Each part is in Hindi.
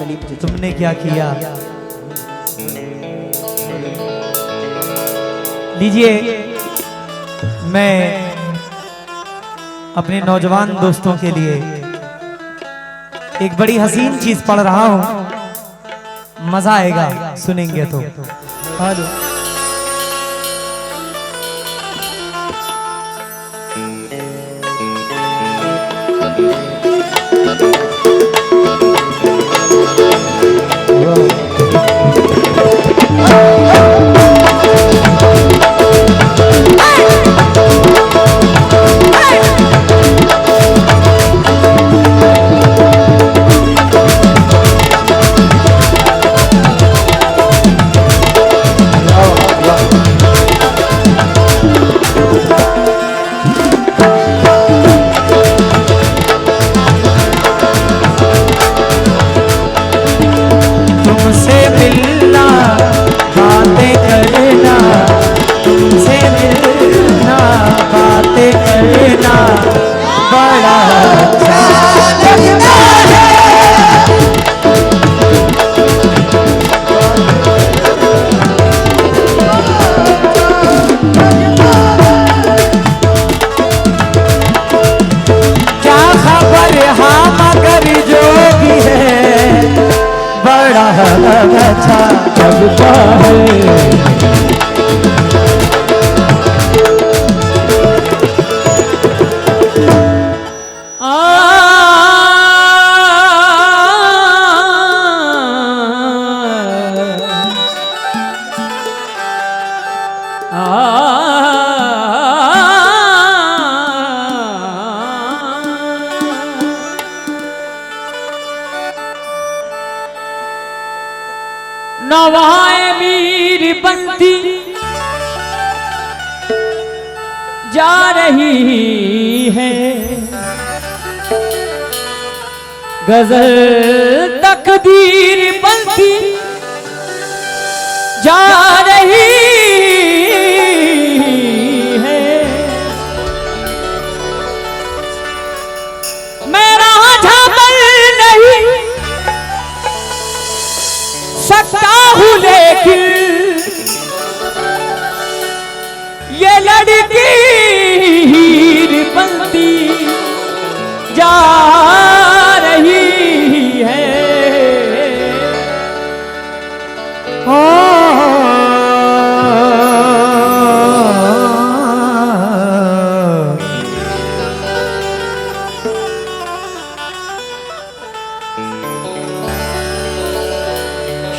तुमने क्या किया। लीजिए, मैं अपने नौजवान दोस्तों के लिए एक बड़ी हसीन चीज पढ़ रहा हूं, मजा आएगा सुनेंगे तो। हेलो, अच्छा लगता है। नवाए मीर बंती जा रही है, गजल तकदीर बनती जा रही है। मेरा झबल नहीं सकता हूँ, लेकिन ये लड़की हीर बनती जा रही है।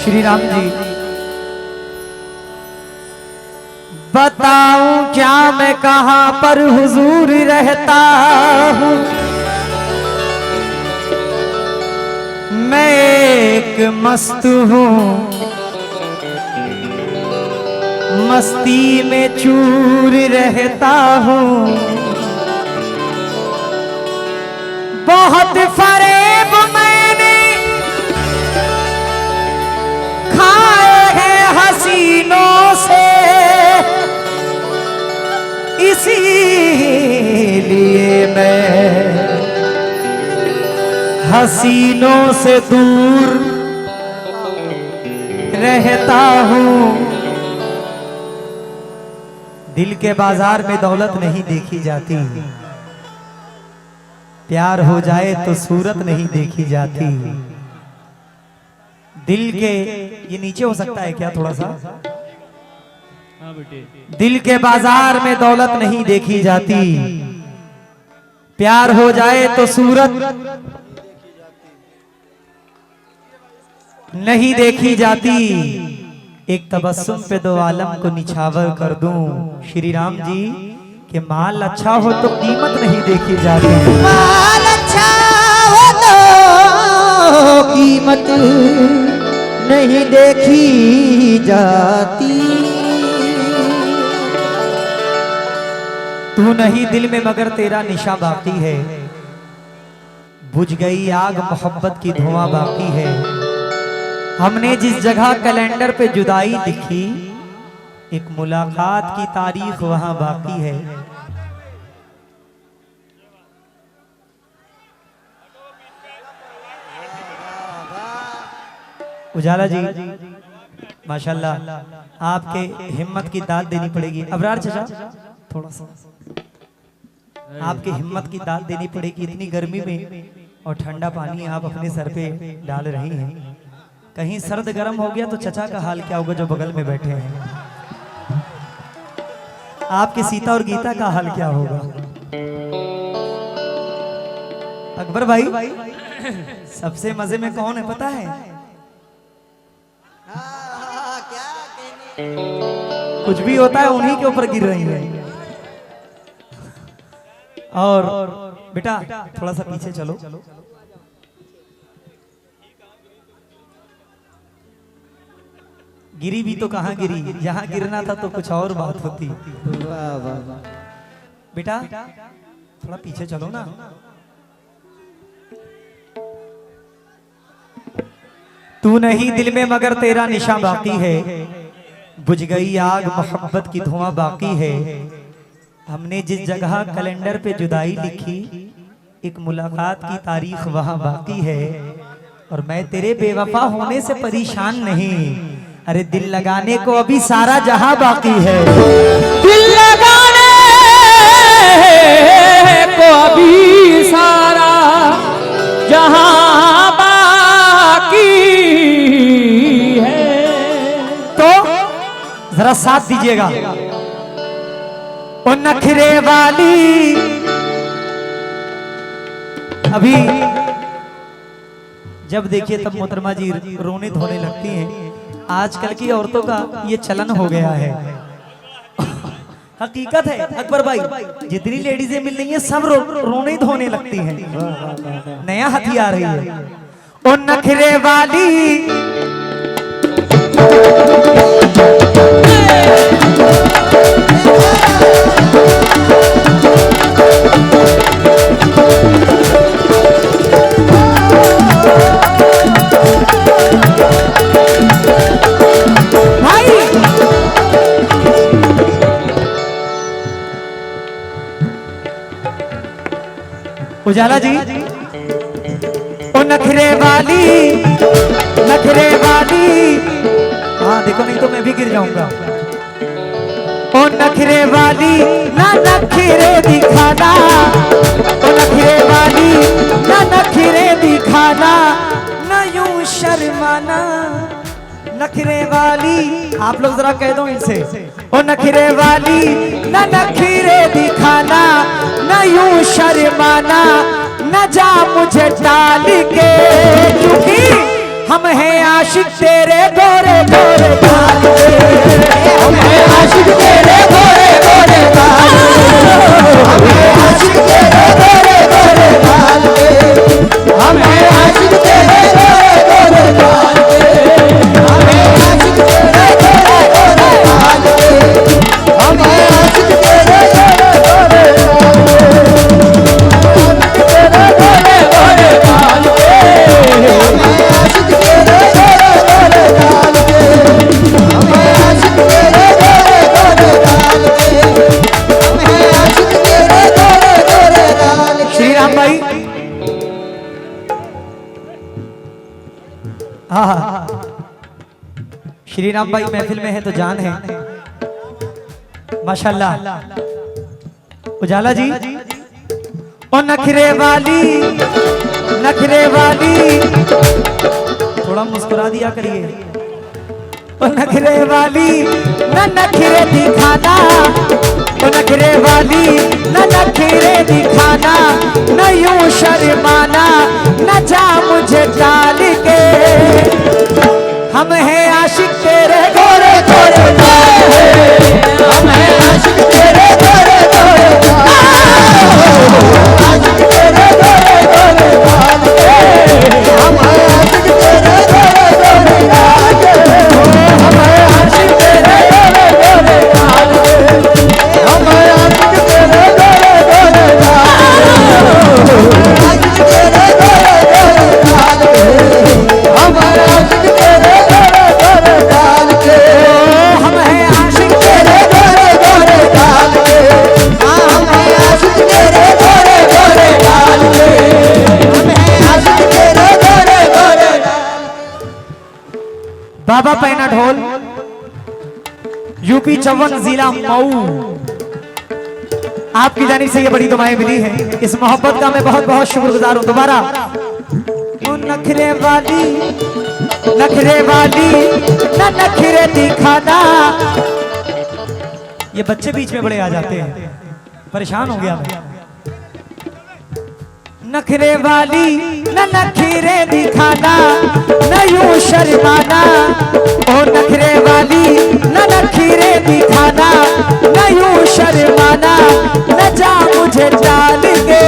श्री राम जी, बताऊं क्या मैं कहां पर हुजूर रहता हूं। मैं एक मस्त हूं, मस्ती में चूर रहता हूं। बहुत फरेब मैंने खाए हैं हसीनों से, इसीलिए मैं हसीनों से दूर रहता हूं। दिल के बाजार में दौलत नहीं देखी जाती, प्यार हो जाए तो सूरत नहीं देखी जाती। दिल के, ये नीचे हो सकता है क्या थोड़ा सा? दिल के बाजार में दौलत नहीं देखी जाती, प्यार हो जाए तो सूरत नहीं देखी जाती। एक तबस्सुम पे दो आलम को निछावर कर दूं। श्री राम जी के माल अच्छा हो तो कीमत नहीं देखी जाती, माल अच्छा हो तो कीमत नहीं देखी जाती। तू नहीं दिल में मगर तेरा निशा बाकी है। बुझ गई आग मोहब्बत की धुआं बाकी है। हमने जिस जगह कैलेंडर पे जुदाई लिखी, एक मुलाकात की तारीख वहां बाकी है। उजाला जी माशाल्लाह, आपके हिम्मत की दाद देनी पड़ेगी। अबरार चाचा थोड़ा सा, आपके हिम्मत की दाद देनी पड़ेगी। इतनी गर्मी में और ठंडा पानी आप अपने सर पे डाल रही हैं, कहीं सर्द गर्म हो गया तो चचा का हाल क्या होगा जो बगल में बैठे हैं। आपके सीता और गीता का हाल क्या होगा। अकबर भाई, सबसे मजे में कौन है पता है? क्या कुछ भी होता है उन्हीं के ऊपर गिर रही है। और बेटा थोड़ा सा पीछे चलो। गिरी भी तो कहाँ गिरी, जहां गिरना था तो कुछ और बात होती। वाह वाह वाह। बेटा थोड़ा पीछे चलो ना। तू नहीं दिल में मगर तेरा निशा बाकी है, बुझ गई आग मोहब्बत की धुआं बाकी है। हमने जिस जगह कैलेंडर पे जुदाई लिखी, एक मुलाकात की तारीख वहां बाकी है। और मैं तेरे बेवफा होने से परेशान नहीं, अरे दिल लगाने को अभी सारा जहां बाकी है। दिल लगाने को अभी सारा जहां बाकी है। तो जरा साथ दीजिएगा। ओ नखरे वाली, अभी जब देखिए तब मोहतरमा जी रोने धोने लगती हैं। आजकल की औरतों का ये चलन हो गया है। हकीकत है अकबर भाई, जितनी लेडीजें मिल रही हैं सब रोने धोने लगती हैं। नया हथियार है ये। ओ नखरे वाली, उजाला जी। ओ नखरे वाली, नखरे वाली, हाँ देखो नहीं तो मैं भी गिर जाऊंगा। ओ नखरे वाली ना नखरे दिखाना, ओ नखरे वाली ना नखरे दिखाना, ना यूं शर्माना। नखरे वाली, आप लोग जरा कह दो इनसे। ओ नखरे वाली ना नखरे दिखाना, ना यूं शर्माना, न जा मुझे टाल के, क्योंकि हम हैं आशिक तेरे गोरे गोरे गाल के। हम हैं आशिक तेरे गोरे गोरे गाल के। हम हैं आशिक तेरे गोरे गोरे गाल के। हम हैं आशिक तेरे गोरे गोरे गाल के। हम हैं आशिक तेरे गोरे गोरे गाल के। हम हैं आशिक तेरे गोरे गोरे गाल के। श्री राम भाई, हाँ श्री राम भाई महफिल में है तो जान है माशाल्लाह। उजाला जी। ओ नखरे वाली, नखरे वाली, थोड़ा मुस्कुरा दिया करिए। ओ नखरे वाली न नखरे दिखाना, ओ नखरे वाली न नखरे दिखाना, न यूं शर्माना, न जा मुझे डाल के। हम हैं आशिक तेरे गोरे गोरे गाल के। हम हैं आशिक तेरे गोरे गोरे आशिक तेरे गोरे गोरे गाल के। हम हैं आशिक तेरे गोरे गोरे गाल के। हम हैं आशिक तेरे गोरे गोरे गाल के। हम हैं आशिक तेरे गोरे गोरे गाल के। आशिक तेरे गोरे गोरे गाल के। बाबा पैना ढोल, यूपी 54 जिला मऊ। आपकी जानिब से ये बड़ी दुआएं मिली हैं, इस मोहब्बत का मैं बहुत बहुत शुक्रगुजार हूं। दोबारा नखरे वाली न नखरे दिखाना। ये बच्चे बीच में बड़े आ जाते हैं, परेशान हो गया मैं। नखरे वाली न नखरे दिखाना, न यूं शर्माना। ओ नखरे वाली न नखरे दिखाना, न यूं शर्माना। न जा मुझे डाल के।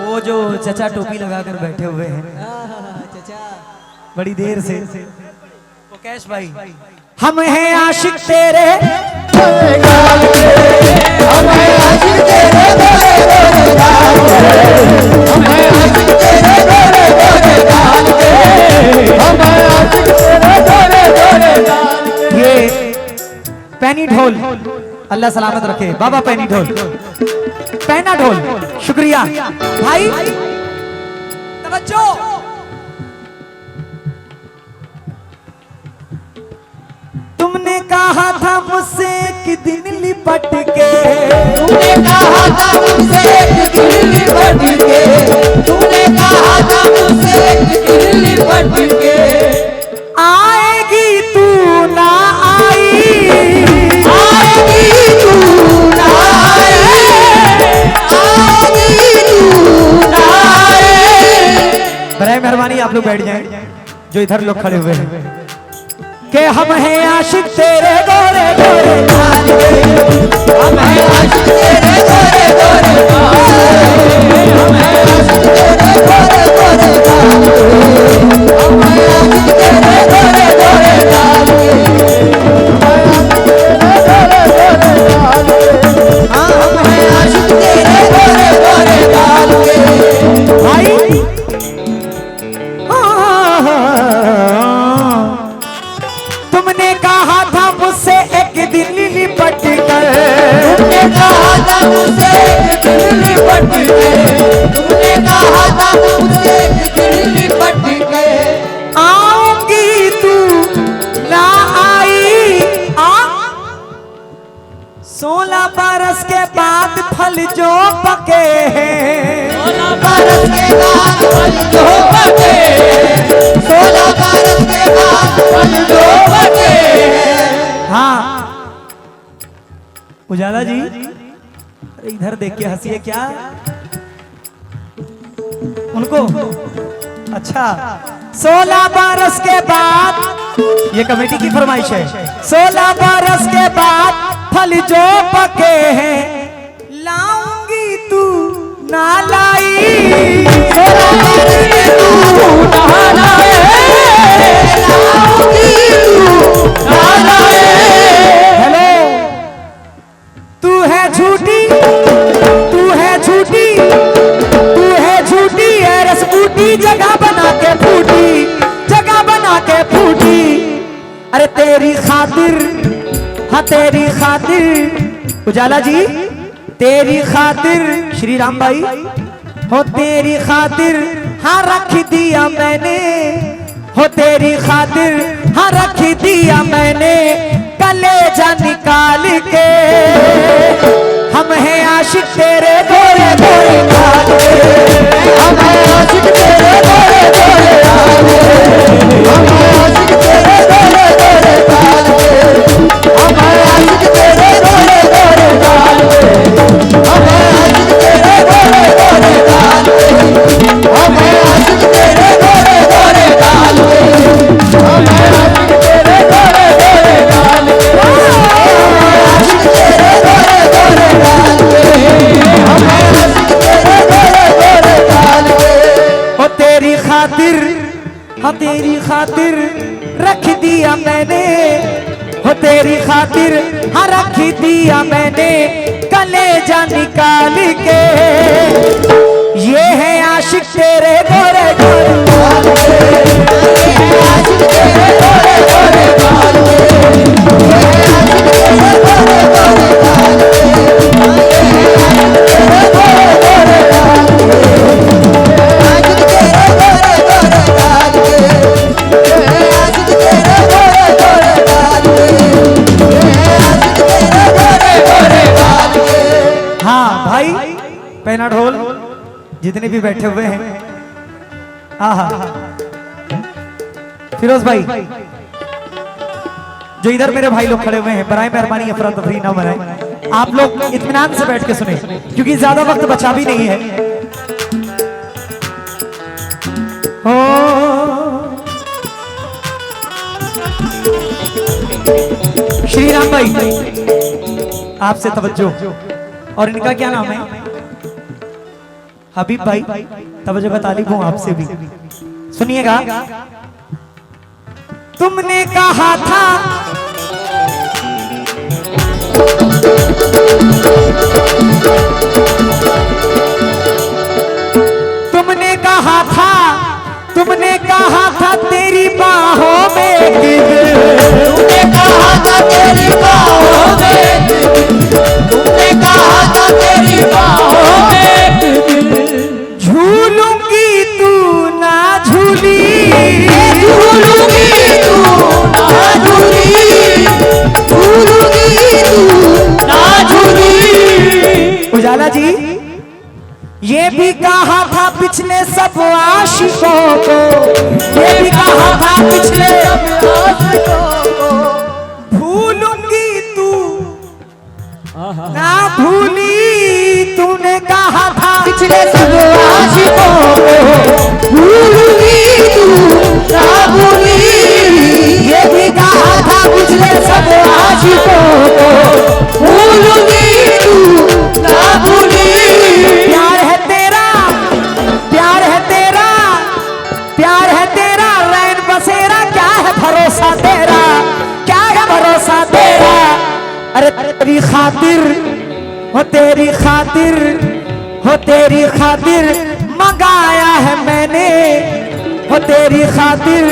वो जो चचा टोपी लगाकर बैठे हुए हैं बड़ी देर से, मुकेश भाई, हम हैं आशिक तेरे, हम हैं आशिक तेरे, हम हैं आशिक तेरे, हम हैं आशिक तेरे। ये पैनी ढोल अल्लाह सलामत रखे। बाबा पैनी ढोल, पैना ढोल, शुक्रिया भाई। तवज्जो। तुमने कहा था मुझसे एक दिन लिपट के, तुमने कहा था मुझसे एक दिन लिपट के, तुमने कहा था मुझसे एक दिन लिपट के। आएगी तू ना आई, आएगी तू ना आए, आएगी तू ना आए। बराए मेहरबानी आप लोग बैठ जाएं जो इधर लोग खड़े हुए हैं। कि हम हैं आशिक तेरे गोरे गोरे गाल के, हम हैं आशिक तेरे गोरे गोरे गाल के, हम हैं आशिक तेरे गोरे गोरे गाल के, हम हैं आशिक तेरे गोरे गोरे गाल के, हम हैं आशिक तेरे गोरे गोरे गाल के। भाई तुमने कहा था मुझसे एक दिन लिपट कर, तुमने कहा था मुझसे एक दिन लिपट कर, तुमने कहा था मुझसे एक दिन लिपट कर। आऊंगी तू ना आई, 16 बरस के बाद फल जो पके हैं, 16 बरस के बाद फल जो पके, 16 बरस के बाद फल जो पके। हाँ उजाला जी, अरे इधर देख के हंसिए क्या उनको। अच्छा 16 बरस के बाद, ये कमेटी की फरमाइश है, 16 बरस के बाद फल जो पके हैं लाऊंगी तू ना लाई, 16 बरस के तू ना लाए, लाऊंगी तू ना लाए। हेलो, तू है झूठी, तू है झूठी, तू है झूठी है रसबूटी, जगह बना के फूटी, जगह बना के फूटी। अरे तेरी खातिर, हाँ तेरी खातिर, उजाला जी तेरी खातिर, श्री राम भाई हो तेरी खातिर, हाँ रख दिया मैंने, हो तेरी खातिर, हाँ रख दिया मैंने कलेजा निकाल के। हम हैं आशिक तेरे गोरे गोरे गाल के, हम हैं आशिक तेरे गोरे गोरे गाल के, हम हैं आशिक तेरे गोरे गोरे गाल के, हम हैं आशिक तेरे गोरे गोरे गाल के, हम हैं आशिक तेरे गोरे गोरे गाल के, हम हैं आशिक तेरे गोरे गोरे गाल के, हम हैं आशिक तेरे गोरे गोरे गाल के, आशिक तेरे गोरे गोरे गाल के, हम हैं आशिक तेरे गोरे गोरे गाल के। ओ तेरी खातिर, हाँ तेरी खातिर रख दिया मैंने, हो तेरी खातिर हाँ रख दिया मैंने कलेजा निकाल के। ये है आशिक तेरे गोरे गोरे गाल के, ये है आशिक तेरे गोरे गोरे गाल के, ये है आशिक तेरे गोरे गोरे गाल के, ये है आशिक तेरे गोरे गोरे गाल के, आशिक तेरे गोरे गोरे गाल के, ये है जितने भी बैठे हुए हैं। आहा, फिरोज भाई जो इधर मेरे भाई लोग खड़े हुए हैं, बराए मेहरबानी अफरा तफरी ना बनाए, आप लोग इत्मीनान से बैठ के सुने क्योंकि ज्यादा वक्त बचा भी नहीं है। ओ श्री राम भाई आपसे तवज्जो, और इनका क्या नाम है? हबीब भाई, तवज्जो का तालिब हूं आपसे भी। सुनिएगा, तुमने कहा था तुमने कहा था तेरी बाहों में तुमने कहा था तेरी बाहों में तुमने कहा था तेरी बाहों में झूलूंगी तू ना झूली झूलूंगी तू ना झूली झूलूंगी तू ना झूली। उजाला जी ये भी कहा था पिछले सब आशिकों को, ये भी कहा था पिछले सब आशिकों को, भूलूंगी तू ना भूली। तूने कहा था पिछले सब आशिकों को, भूलूंगी तू ना भूली। ये भी कहा था पिछले सब आशिकों को, भूलूंगी तू ना भूली। प्यार है तेरा, प्यार है तेरा, प्यार है तेरा रैन बसेरा, क्या है भरोसा तेरा, क्या है भरोसा तेरा। अरे तेरी खातिर हो, तेरी खातिर हो, तेरी खातिर मंगाया है मैंने, हो तेरी खातिर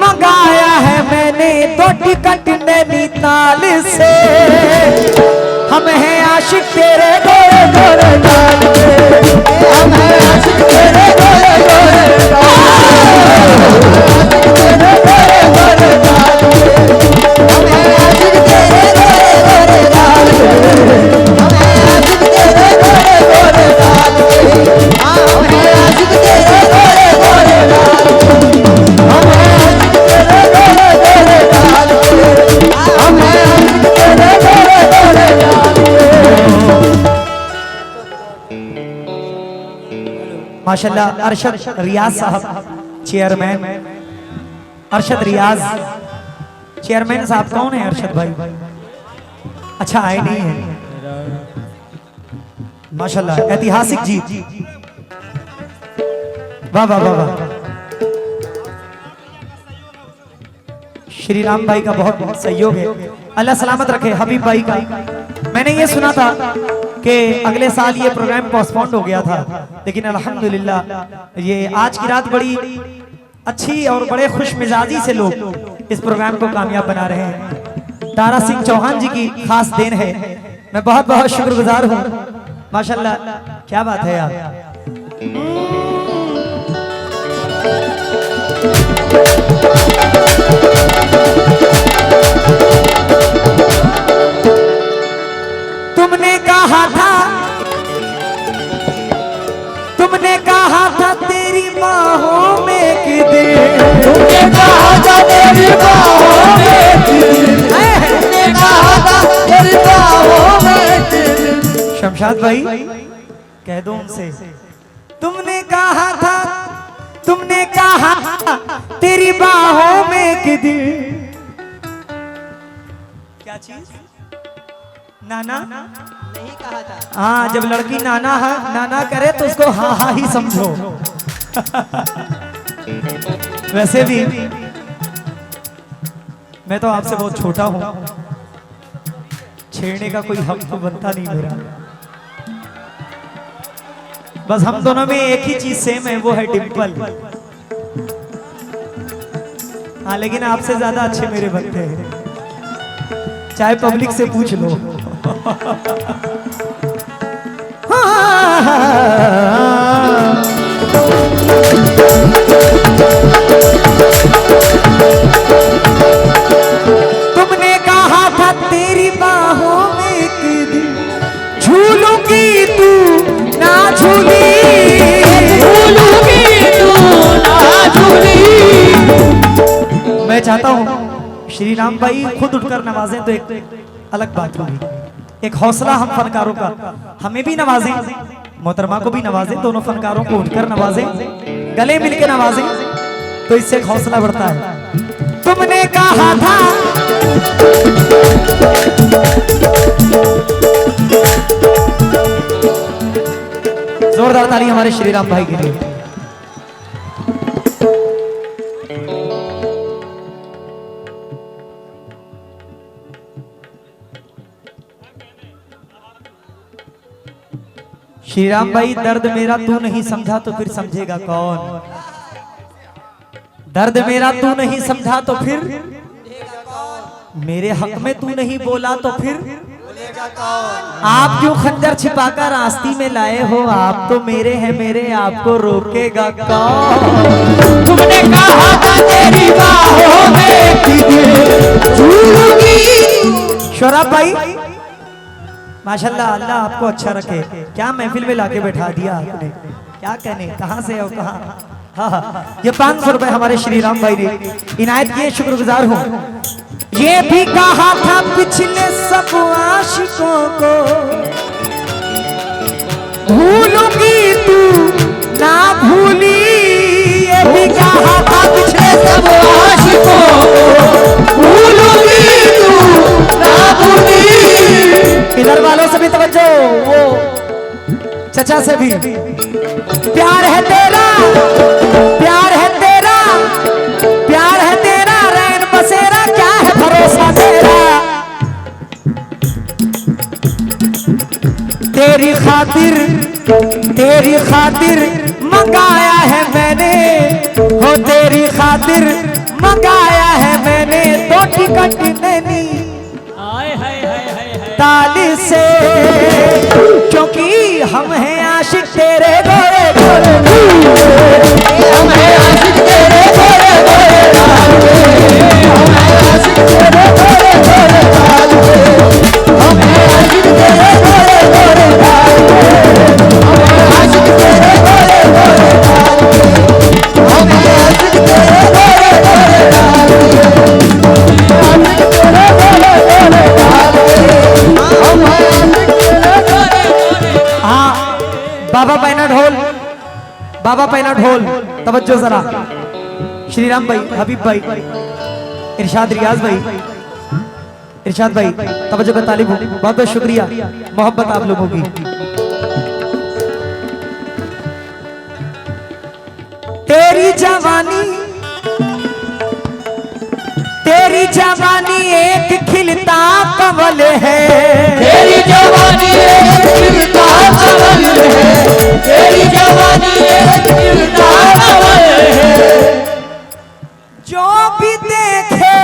मंगाया है मैंने दो टिकट नैनीताल से। हम हैं आशिक तेरे गोरे गोरे गाल के, हम हैं आशिक तेरे गोरे गोरे गाल के, हम हैं आशिक तेरे गोरे गोरे गाल के, हम हैं आशिक तेरे गोरे गोरे गाल के, हम हैं आशिक तेरे गोरे गोरे गाल के, हम हैं आशिक तेरे गोरे गोरे गाल के, हम हैं आशिक तेरे गोरे गोरे गाल के। माशाल्लाह अरशद रियाज साहब चेयरमैन, अरशद रियाज चेयरमैन साहब कौन है? अरशद भाई अच्छा आए नहीं है, माशाल्लाह ऐतिहासिक जीत, वाह वाह वाह वाह। श्री राम भाई का बहुत बहुत सहयोग है, अल्लाह सलामत रखे। हबीब भाई का मैंने ये सुना था कि अगले साल ये प्रोग्राम पोस्टपोन्ड हो गया था, लेकिन अल्हम्दुलिल्लाह ये आज की रात बड़ी अच्छी और बड़े खुश मिजाजी से लोग इस प्रोग्राम को कामयाब बना रहे हैं। तारा सिंह चौहान जी की खास देन है, मैं बहुत बहुत शुक्रगुजार हूँ। माशाल्लाह क्या बात है यार। तुमने कहा था, तुमने कहा था तेरी बाहों में कि दिल, तुमने कहा था तेरी बाहों में कि दिल, तुमने कहा था तेरी बाहों में कि दिल। शमशाद भाई कह दो उनसे, तुमने कहा था, तुमने कहा तेरी बाहों में कि दिल। क्या चीज? नाना नहीं कहा था। हाँ, जब लड़की नाना नाना करे तो उसको हाँ हाँ ही समझो। वैसे भी मैं तो आपसे बहुत छोटा हूं, छेड़ने का कोई हक तो बनता नहीं मेरा। बस हम दोनों में एक ही चीज सेम है, वो है डिंपल। हाँ, लेकिन आपसे ज्यादा अच्छे मेरे बनते हैं, चाहे पब्लिक से पूछ लो। तुमने कहा था तेरी बाहों में एक दिन झूलूंगी तू ना झूली। चाहता हूँ श्री राम भाई खुद उठकर नवाजें तो एक अलग बात होगी, एक हौसला हम फनकारों का, हमें भी नवाजें, मोहतरमा को भी नवाजें, दोनों फनकारों को उठकर नवाजें, गले मिलके नवाजें, तो इससे एक हौसला बढ़ता है। तुमने कहा था जोरदार ताली हमारे श्री राम भाई के लिए। श्री राम भाई, दर्द मेरा तू नहीं समझा तो फिर समझेगा कौन? दर्द मेरा तू नहीं समझा तो फिर मेरे हक में तू नहीं बोला तो फिर आप क्यों खंजर छिपाकर आस्ती में लाए हो? आप तो मेरे हैं मेरे, आपको रोकेगा कौन? तुमने कहा था तेरी बाहों में झूलूंगी। शोराब भाई माशाल्लाह, अल्लाह आपको अच्छा रखे। क्या महफिल में लाके बैठा दिया आपने, क्या कहने, कहाँ से हो कहाँ। हाँ, ये 500 रुपए हमारे श्री राम भाई ने इनायत किए, शुक्रगुजार हूँ। ये भी कहा था पिछले सब आशिकों को भूलूंगी तू ना भूली। ये भी कहा था पिछले सब आशिकों को भूलूंगी तू ना भूली। इधर वालों से भी तवज्जो, वो चचा से भी। प्यार है तेरा, प्यार है तेरा, प्यार है तेरा, रैन बसेरा, क्या है भरोसा तेरा। तेरी खातिर मंगाया है मैंने, हो तेरी खातिर मंगाया है मैंने, दो टिकट नैनी ताली से, क्योंकि हम हैं आशिक तेरे गोरे गोरे, हम हैं आशिक तेरे गोरे गोरे लाल के, हम हैं आशिक तेरे गोरे गोरे लाल के, हम हैं आशिक तेरे गोरे गोरे लाल के, हम हैं आशिक तेरे गोरे गोरे लाल के, हम हैं आशिक तेरे गोरे गोरे लाल के, आशिक तेरे गोरे गोरे लाल के। हाँ, बाबा पैना ढोल, बाबा पैना ढोल, तवज्जो जरा। श्री राम भाई, हबीब भाई, इरशाद रियाज भाई, इरशाद भाई, तवज्जो का तालिब हूँ। बहुत बहुत शुक्रिया, मोहब्बत आप लोगों की। तेरी जवानी, तेरी जवानी एक खिलता कमल है, तेरी जवानी एक खिलता कमल है, तेरी जवानी एक खिलता कमल है। जो भी देखे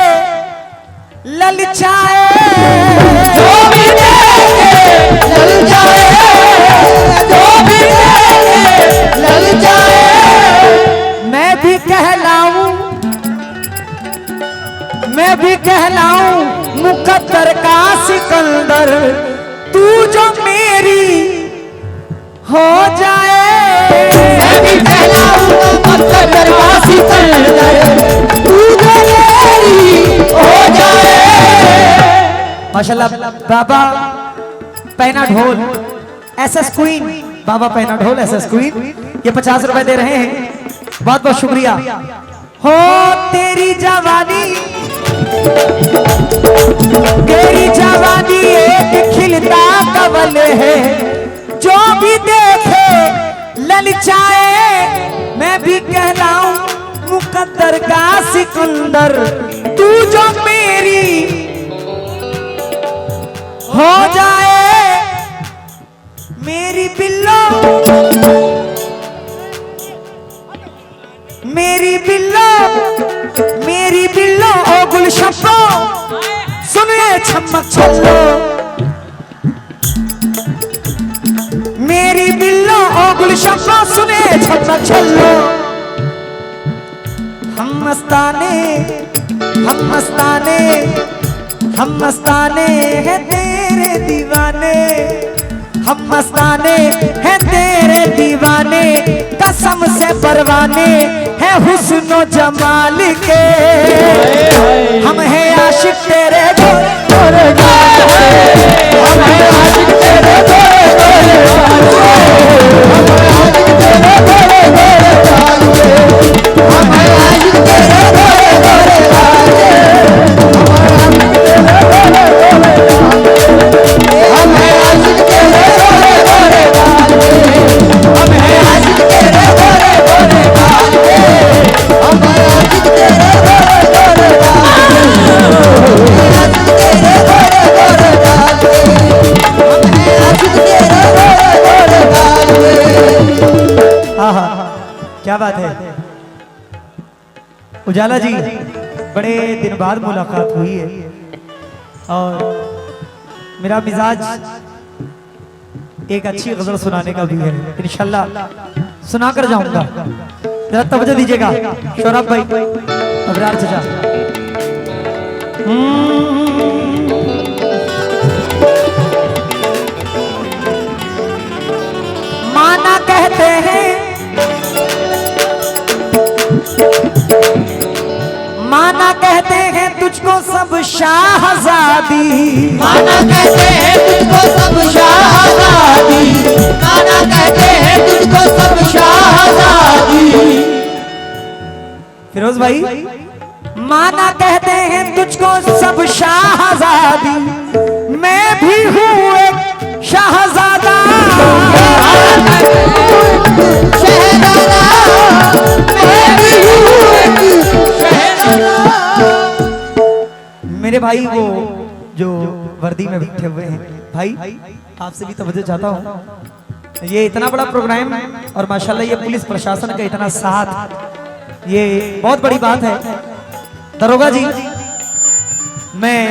ललचाए, जो भी देखे ललचाए, जो भी देखे ललचाए। मैं भी कहलाऊं, मैं भी कहलाऊं मुकद्दर का सिकंदर, तू जो मेरी हो जाए। मैं भी कहलाऊं मुकद्दर का सिकंदर, तू जो मेरी हो जाए। माशाल्लाह, बाबा पैना ढोल एसएस क्वीन, बाबा पैना ढोल एसएस क्वीन, ये 50 रुपए दे रहे हैं, बहुत बहुत शुक्रिया। हो तेरी जवानी, तेरी जवानी एक खिलता कमल है, जो भी देखे ललचाए। मैं भी कहलाऊं मुकद्दर का सिकंदर, तू जो मेरी हो जाए। मेरी बिल्लो, मेरी बिल्लो, मेरी बिल्लो ओ गुलशब्बो, सुनिए छमक छल्लो। मेरी बिल्लो ओ गुलशब्बो, सुनिए छमक छल्लो। हम मस्ताने, हम मस्ताने, हम मस्ताने हैं तेरे दीवाने, हम मस्ताने हैं तेरे दीवाने, कसम से परवाने हैं हुस्न जमाल के। आशिक तेरे गोरे गोरे गाल के, हम हैं आशिक तेरे गोरे गोरे गाल के, हम हैं आशिक तेरे गोरे गोरे गाल के, हम हैं आशिक तेरे गोरे गोरे गाल के, हम हैं आशिक तेरे गोरे गोरे गाल के, हम हैं आशिक तेरे गोरे गोरे गाल के, हम हैं आशिक तेरे गोरे गोरे गाल के, तेरे गोरे गोरे गाल के, हम हैं आशिक तेरे गोरे गोरे गाल के। आहा, क्या बात है उजाला जी, बड़े दिन बाद मुलाकात हुई है और मेरा मिजाज एक अच्छी गजल सुनाने का भी है, इंशाल्लाह सुना कर जाऊंगा। जरा तवज्जो दीजिएगा शौरभ भाई, अबरार चाचा। माना कहते हैं, माना कहते हैं तुझको सब शाहजादी, माना कहते हैं तुझको सब शाहजादी, माना कहते हैं तुझको सब शाहजादी। फिरोज भाई, माना कहते हैं तुझको सब शाहजादी, मैं भी हूँ एक शाहजादा, शहजादा, मैं भी हूँ एक शहजादा। मेरे भाई वो जो वर्दी में बैठे हुए हैं, भाई आपसे भी तवज्जो चाहता हूँ। ये इतना बड़ा प्रोग्राम और माशाल्लाह ये पुलिस प्रशासन का इतना साथ, ये बहुत बड़ी बात है। दरोगा जी, मैं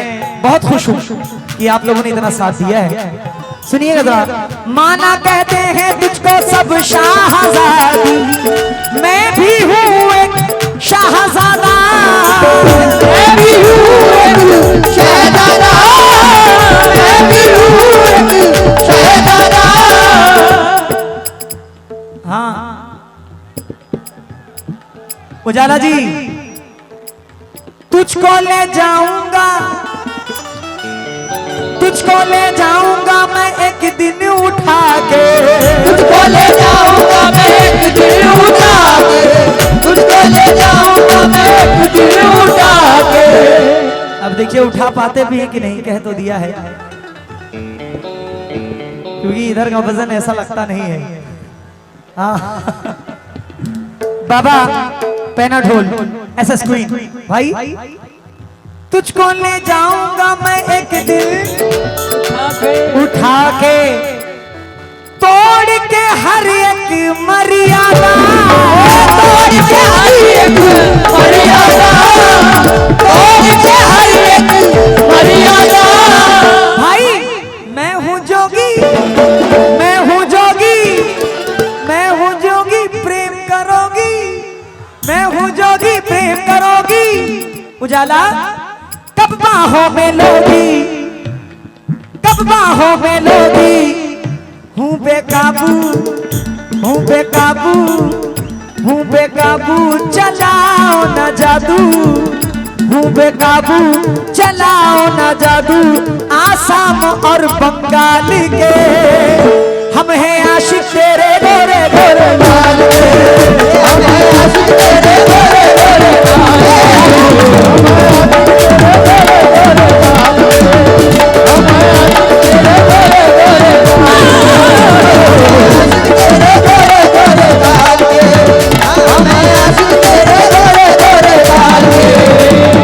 बहुत खुश हूँ कि आप लोगों ने इतना साथ दिया है। सुनिएगा जरा, माना कहते हैं तुझको सब शाहजादी, मैं भी हूँ एक शाहजादा, मैं भी हूँ एक शहजादा, मैं भी हूँ एक शहजादा। हाँ उजाला जी, तुझको ले जाऊंगा, तुझको ले जाऊंगा मैं एक दिन उठा के, तुझको ले जाऊंगा मैं एक दिन उठा के, तुझको ले जाऊंगा मैं एक दिन उठा के। अब देखिए उठा पाते भी है कि नहीं, कह तो दिया है क्योंकि इधर का वजन ऐसा लगता नहीं है। हाँ बाबा पैना ढोल ऐसा स्क्रीन भाई, तुझको ले जाऊंगा मैं एक दिन उठा के, तोड़ के हर एक मर्यादा, तोड़ के हर एक मर्यादा, तोड़ के हर एक मर्यादा। भाई मैं हूँ जोगी, मैं हूँ जोगी, मैं हूँ जोगी प्रेम करोगी, मैं हूँ जोगी प्रेम करोगी। उजाला कब बाहों में लोगी, कब बाहों में लोगी, हूँ बेकाबू, हूँ बेकाबू, हूँ बेकाबू, चलाओ ना जादू, हूँ बेकाबू, चलाओ ना जादू। आसाम और बंगाल के हम हैं आशिक तेरे गोरे गोरे गाल के, हम हैं आशिक तेरे गोरे गोरे गाल के, हम हैं आशिक तेरे गोरे गोरे गाल के, हम हैं आशिक तेरे गोरे गोरे गाल के,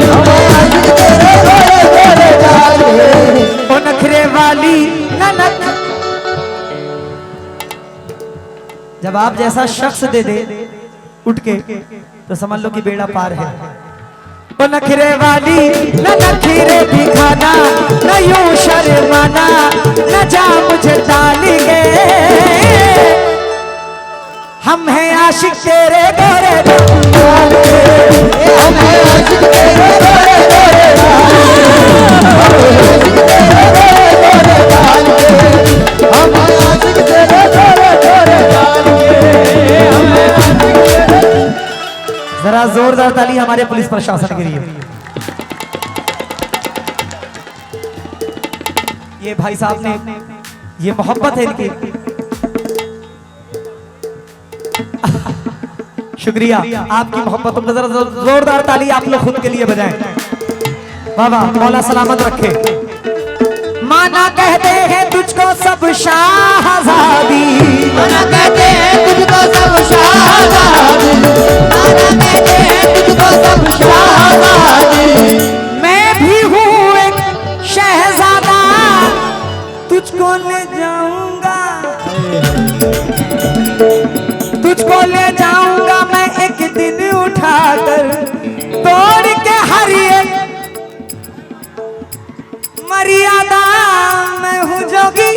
हम हैं आशिक तेरे गोरे गोरे गाल के। ओ नखरे वाली ननक, जब आप जैसा शख्स दे दे उठ के तो समझ लो कि बेड़ा पार है। ओ नखरे वाली न नखरे दिखाना, न यूं शर्माना, न जा मुझे डाल के, हम हैं आशिक तेरे गोरे गाल के, हम हैं आशिक तेरे गोरे गोरे गाल के, हम हैं आशिक तेरे गोरे गोरे गाल के, हम हैं आशिक तेरे। जरा जोरदार ताली हमारे पुलिस प्रशासन के लिए। ये भाई साहब ने, ये मोहब्बत है इनकी। शुक्रिया आपकी मोहब्बतों में, जरा जोरदार ताली आप लोग खुद के लिए बजाएं। बाबा मौला सलामत रखे। माना कहते हैं तुझको सब शाहज़ादी, माना कहते हैं तुझको सब शाहज़ादी, माना कहते हैं तुझको सब शाहज़ादी। मैं भी हूँ एक शहजादा, तुझको ले जाऊंगा, तुझको ले जाऊंगा मैं एक दिन उठाकर, तोड़ के हर एक मर्यादा। मैं हूँ जोगी,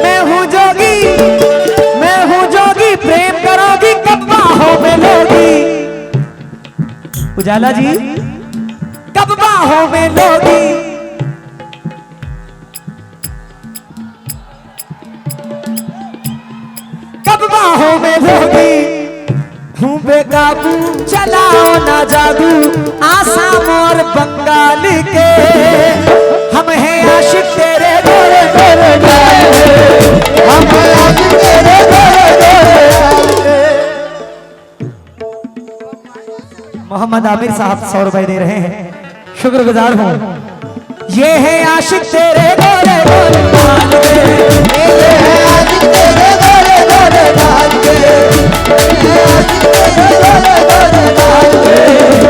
मैं हूँ जोगी, मैं हूँ जोगी, प्रेम करोगी कब बाहों में लोगी। उजाला जी कब बाहों में लोगी। कब बाहों में लोगी। हूँ बेकाबू चलाओ ना जादू, आसाम और बंगाल के हम हैं आशिक तेरे गोरे गोरे गाल के, हम हैं आशिक तेरे गोरे गोरे गाल के। मोहम्मद आमिर साहब 100 रुपए दे रहे हैं, शुक्रगुजार हूँ। ये है आशिक तेरे गोरे गोरे गाल के, ये है आशिक तेरे गोरे गोरे गाल के, ये है आशिक तेरे गोरे गोरे गाल के।